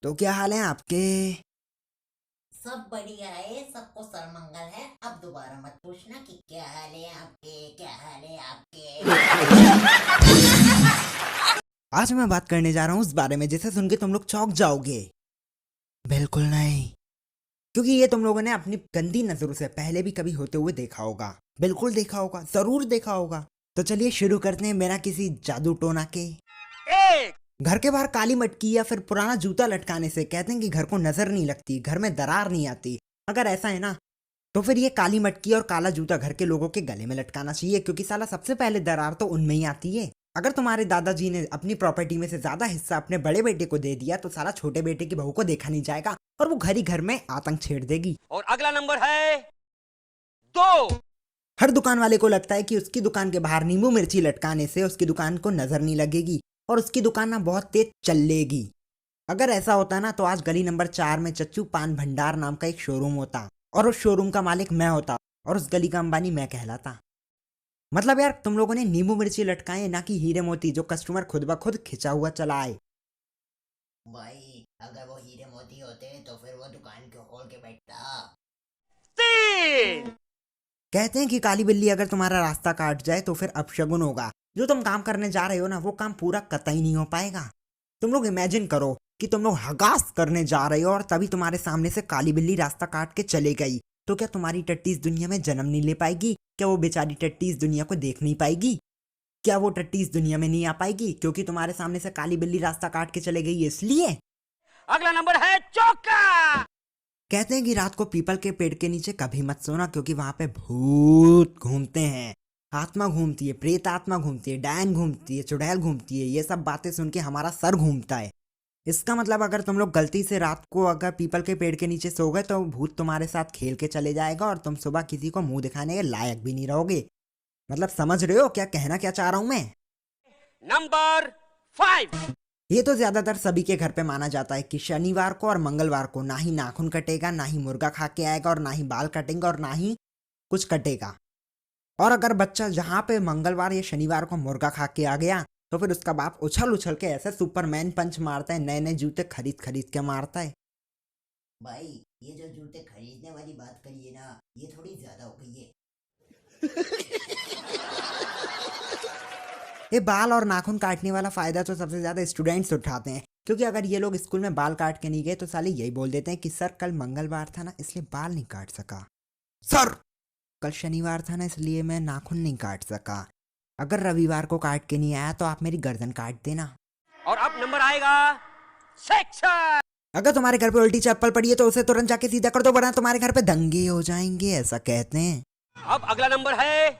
तो क्या हाल है आपके? सब बढ़िया है, सबको सरमंगल है। अब दोबारा मत पूछना कि क्या हाल है आपके, क्या हाल है आपके। आज मैं बात करने जा रहा हूँ उस बारे में जिसे सुन के तुम लोग चौंक जाओगे। बिल्कुल नहीं, क्योंकि ये तुम लोगों ने अपनी गंदी नजरों से पहले भी कभी होते हुए देखा होगा। बिल्कुल देखा होगा, जरूर देखा होगा। तो चलिए शुरू करते हैं बिना किसी जादू टोना के। घर के बाहर काली मटकी या फिर पुराना जूता लटकाने से कहते हैं कि घर को नजर नहीं लगती, घर में दरार नहीं आती। अगर ऐसा है ना, तो फिर ये काली मटकी और काला जूता घर के लोगों के गले में लटकाना चाहिए, क्योंकि साला सबसे पहले दरार तो उनमें ही आती है। अगर तुम्हारे दादाजी ने अपनी प्रॉपर्टी में से ज्यादा हिस्सा अपने बड़े बेटे को दे दिया तो साला छोटे बेटे की बहू को देखा नहीं जाएगा और वो घर ही घर में आतंक छेड़ देगी। और अगला नंबर है 2। हर दुकान वाले को लगता है कि उसकी दुकान के बाहर नींबू मिर्ची लटकाने से उसकी दुकान को नजर नहीं लगेगी और उसकी दुकान ना बहुत तेज चलेगी। अगर ऐसा होता ना तो आज गली नंबर 4 में चच्चू पान भंडार नाम का एक शोरूम होता और उस शोरूम का मालिक मैं होता और उस गली का अंबानी मैं कहलाता। मतलब यार, तुम लोगों ने नींबू मिर्ची लटकाए ना कि हीरे मोती जो कस्टमर खुद ब खुद खिंचा हुआ चला आए। भाई अगर वो हीरे मोती होते तो फिर वो दुकान क्यों खोल के बैठता। 3। कहते हैं कि काली बिल्ली अगर तुम्हारा रास्ता काट जाए तो फिर अपशगुन होगा। जो तुम काम करने जा रहे हो ना, वो काम पूरा कतई नहीं हो पाएगा। तुम लोग इमेजिन करो कि तुम लोग हगास करने जा रहे हो और तभी तुम्हारे सामने से काली बिल्ली रास्ता काट के चले गई, तो क्या तुम्हारी टट्टी इस दुनिया में जन्म नहीं ले पाएगी? क्या वो बेचारी टट्टी इस दुनिया को देख नहीं पाएगी? क्या वो टट्टी इस दुनिया में नहीं आ पाएगी क्योंकि तुम्हारे सामने से काली बिल्ली रास्ता काट के चले गई इसलिए? अगला नंबर है चौका। कहते हैं कि रात को पीपल के पेड़ के नीचे कभी मत सोना, क्योंकि वहां पे भूत घूमते हैं। आत्मा घूमती है, प्रेत आत्मा घूमती है, डायन घूमती है, चुड़ैल घूमती है। ये सब बातें सुन के हमारा सर घूमता है। इसका मतलब अगर तुम लोग गलती से रात को अगर पीपल के पेड़ के नीचे सो गए तो भूत तुम्हारे साथ खेल के चले जाएगा और तुम सुबह किसी को मुंह दिखाने के लायक भी नहीं रहोगे। मतलब समझ रहे हो क्या कहना क्या चाह रहा हूं मैं? नंबर 5। ये तो ज्यादातर सभी के घर पे माना जाता है कि शनिवार को और मंगलवार को ना ही नाखून कटेगा, ना ही मुर्गा खा के आएगा और ना ही बाल कटेंगे और ना ही कुछ कटेगा। और अगर बच्चा जहाँ पे मंगलवार या शनिवार को मुर्गा खा के आ गया तो फिर उसका बाप उछल उछल के ऐसे सुपरमैन पंच मारता है, नए नए जूते खरीद खरीद के मारता है। भाई ये जो जूते खरीदने वाली बात करी है ना, ये थोड़ी ज्यादा हो गई है। ये बाल और नाखून काटने वाला फायदा तो सबसे ज्यादा स्टूडेंट्स उठाते हैं, क्योंकि अगर ये लोग स्कूल में बाल काट के नहीं गए तो साले यही बोल देते हैं कि सर कल मंगलवार था ना इसलिए बाल नहीं काट सका, सर कल शनिवार था ना इसलिए मैं नाखून नहीं काट सका। अगर रविवार को काट के नहीं आया तो आप मेरी गर्दन काट देना। और अब नंबर आएगा 6। अगर तुम्हारे घर पे उल्टी चप्पल पड़ी है तो उसे तुरंत जाके सीधा कर दो, वरना तुम्हारे घर पे दंगे हो जाएंगे, ऐसा कहते हैं। अब अगला नंबर है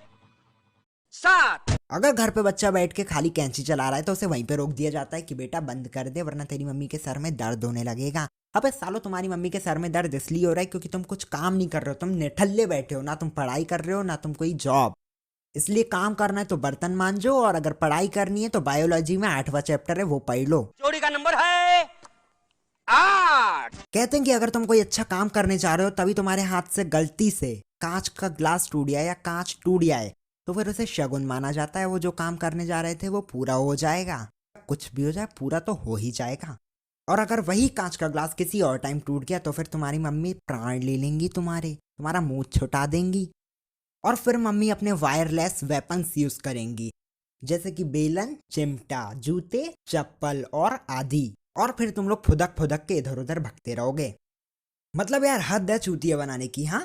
7। अगर घर पे बच्चा बैठ के खाली कैंची चला रहा है तो उसे वहीं पे रोक दिया जाता है कि बेटा बंद कर दे वरना तेरी मम्मी के सर में दर्द होने लगेगा। अबे सालो, तुम्हारी मम्मी के सर में दर्द इसलिए हो रहा है क्योंकि तुम कुछ काम नहीं कर रहे हो, तुम निठल्ले बैठे हो, ना तुम पढ़ाई कर रहे हो ना तुम कोई जॉब। इसलिए काम करना है तो बर्तन मांजो और अगर पढ़ाई करनी है तो बायोलॉजी में 8वां चैप्टर है वो पढ़ लो। जोड़ी का नंबर है 8। कहते हैं कि अगर तुम कोई अच्छा काम करने जा रहे हो तभी तुम्हारे हाथ से गलती से कांच का ग्लास टूट गया या कांच टूट जाए तो फिर उसे शगुन माना जाता है। वो जो काम करने जा रहे थे वो पूरा हो जाएगा, कुछ भी हो जाए पूरा तो हो ही जाएगा। और अगर वही कांच का ग्लास किसी और टाइम टूट गया तो फिर तुम्हारी मम्मी प्राण ले लेंगी, तुम्हारा मुंह छुटा देंगी और फिर मम्मी अपने वायरलेस वेपन्स यूज करेंगी, जैसे कि बेलन, चिमटा, जूते, चप्पल और आदि। और फिर तुम लोग फुदक फुदक के इधर उधर भगते रहोगे। मतलब यार हद है चूतिया बनाने की। हाँ,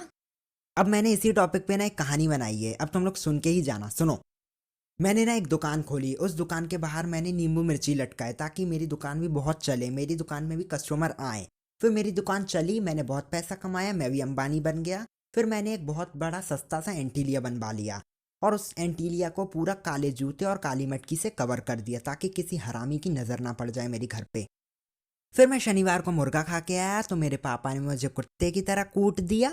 अब मैंने इसी टॉपिक पे ना एक कहानी बनाई है, अब तुम लोग सुन के ही जाना। सुनो, मैंने ना एक दुकान खोली, उस दुकान के बाहर मैंने नींबू मिर्ची लटकाए ताकि मेरी दुकान भी बहुत चले, मेरी दुकान में भी कस्टमर आए। फिर मेरी दुकान चली, मैंने बहुत पैसा कमाया, मैं भी अंबानी बन गया। फिर मैंने एक बहुत बड़ा सस्ता सा एंटीलिया बनवा लिया और उस एंटीलिया को पूरा काले जूते और काली मटकी से कवर कर दिया ताकि किसी हरामी की नजर ना पड़ जाए मेरे घर पे। फिर मैं शनिवार को मुर्गा खा के आया तो मेरे पापा ने मुझे कुत्ते की तरह कूट दिया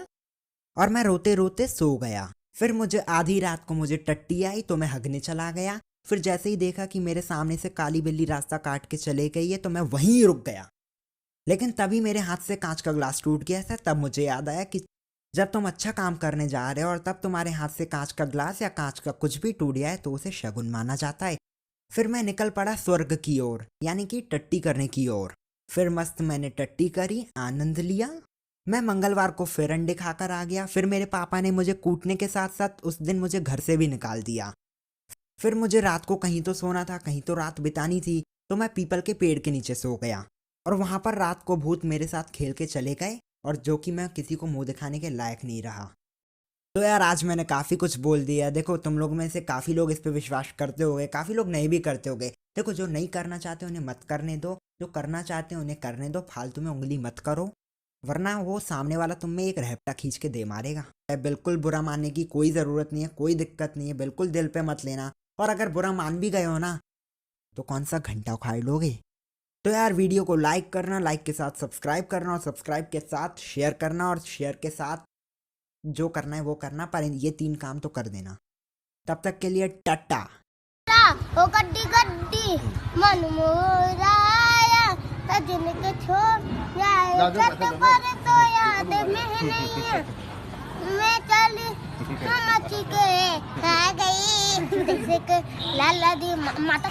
और मैं रोते रोते सो गया। फिर मुझे आधी रात को मुझे टट्टी आई तो मैं हगने चला गया। फिर जैसे ही देखा कि मेरे सामने से काली बिल्ली रास्ता काट के चले गई है तो मैं वहीं रुक गया। लेकिन तभी मेरे हाथ से कांच का ग्लास टूट गया था। तब मुझे याद आया कि जब तुम अच्छा काम करने जा रहे हो और तब तुम्हारे हाथ से कांच का ग्लास या कांच का कुछ भी टूट जाए तो उसे शगुन माना जाता है। फिर मैं निकल पड़ा स्वर्ग की ओर, यानी कि टट्टी करने की ओर। फिर मस्त मैंने टट्टी करी, आनंद लिया। मैं मंगलवार को फिर अंडे खाकर आ गया। फिर मेरे पापा ने मुझे कूटने के साथ साथ उस दिन मुझे घर से भी निकाल दिया। फिर मुझे रात को कहीं तो सोना था, कहीं तो रात बितानी थी, तो मैं पीपल के पेड़ के नीचे सो गया और वहां पर रात को भूत मेरे साथ खेल के चले गए, और जो कि मैं किसी को मुंह दिखाने के लायक नहीं रहा। तो यार आज मैंने काफ़ी कुछ बोल दिया। देखो तुम लोग में से काफ़ी लोग इस पे विश्वास करते होगे, काफ़ी लोग नहीं भी करते होगे। देखो जो नहीं करना चाहते उन्हें मत करने दो, जो करना चाहते हैं उन्हें करने दो। फालतू में उंगली मत करो, वरना वो सामने वाला तुम में एक रहपटा खींच के दे मारेगा। बिल्कुल बुरा मानने की कोई ज़रूरत नहीं है, कोई दिक्कत नहीं है, बिल्कुल दिल पे मत लेना। और अगर बुरा मान भी गए हो ना तो कौन सा घंटा उखाड़ लोगे। तो यार वीडियो को लाइक करना, लाइक के साथ सब्सक्राइब करना और सब्सक्राइब के साथ शेयर करना और शेयर के साथ जो करना है वो करना, पर ये 3 काम तो कर देना। तब तक के लिए टाटा। ओ गड्डी गड्डी मन मोराया सजन के छोड़ जाए गट पर तो याद में नहीं है। मैं चली हम के आ गई जैसे कि लाला दी माता